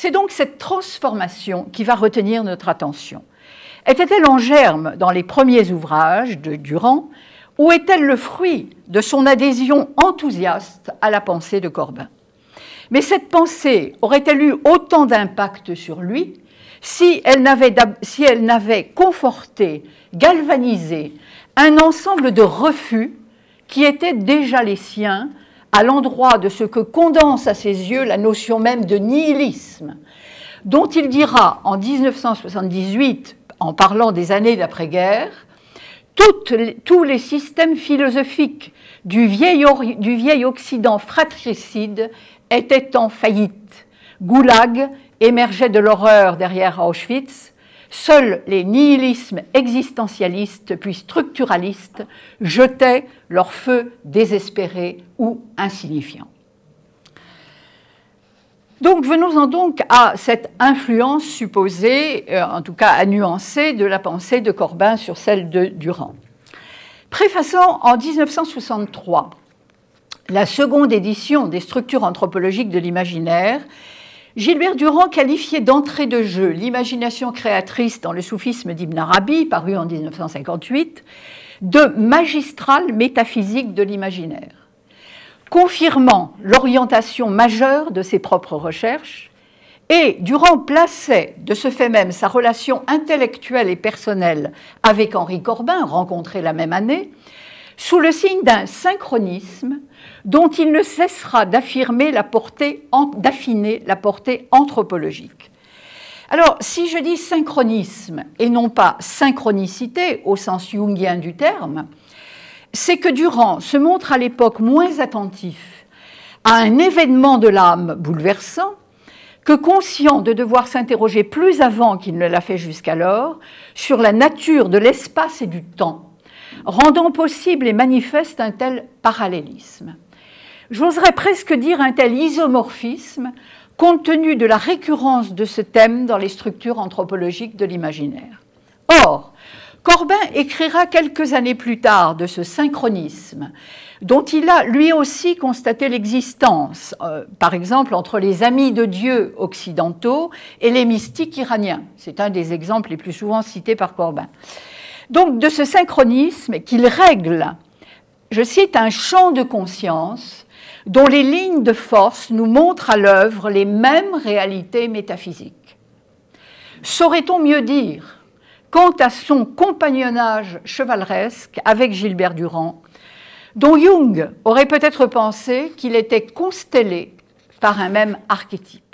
C'est donc cette transformation qui va retenir notre attention. Était-elle en germe dans les premiers ouvrages de Durand, ou est-elle le fruit de son adhésion enthousiaste à la pensée de Corbin? Mais cette pensée aurait-elle eu autant d'impact sur lui si elle n'avait conforté, galvanisé un ensemble de refus qui étaient déjà les siens à l'endroit de ce que condense à ses yeux la notion même de nihilisme, dont il dira en 1978, en parlant des années d'après-guerre, tous les systèmes philosophiques du vieil Occident fratricide étaient en faillite. Goulag émergeait de l'horreur derrière Auschwitz. Seuls les nihilismes existentialistes puis structuralistes jetaient leur feu désespéré ou insignifiant. Donc venons-en donc à cette influence supposée, en tout cas à nuancer, de la pensée de Corbin sur celle de Durand. Préfaçant en 1963 la seconde édition des structures anthropologiques de l'imaginaire, Gilbert Durand qualifiait d'entrée de jeu l'imagination créatrice dans le soufisme d'Ibn Arabi, paru en 1958, de magistrale métaphysique de l'imaginaire. Confirmant l'orientation majeure de ses propres recherches, et Durand plaçait de ce fait même sa relation intellectuelle et personnelle avec Henri Corbin, rencontré la même année, sous le signe d'un synchronisme dont il ne cessera d'affiner la portée anthropologique. Alors, si je dis synchronisme et non pas synchronicité au sens jungien du terme, c'est que Durand se montre à l'époque moins attentif à un événement de l'âme bouleversant que conscient de devoir s'interroger plus avant qu'il ne l'a fait jusqu'alors sur la nature de l'espace et du temps, rendant possible et manifeste un tel parallélisme. J'oserais presque dire un tel isomorphisme, compte tenu de la récurrence de ce thème dans les structures anthropologiques de l'imaginaire. Or, Corbin écrira quelques années plus tard de ce synchronisme, dont il a lui aussi constaté l'existence, par exemple entre les amis de Dieu occidentaux et les mystiques iraniens. C'est un des exemples les plus souvent cités par Corbin. Donc de ce synchronisme qu'il règle, je cite, un champ de conscience dont les lignes de force nous montrent à l'œuvre les mêmes réalités métaphysiques. Saurait-on mieux dire, quant à son compagnonnage chevaleresque avec Gilbert Durand, dont Jung aurait peut-être pensé qu'il était constellé par un même archétype?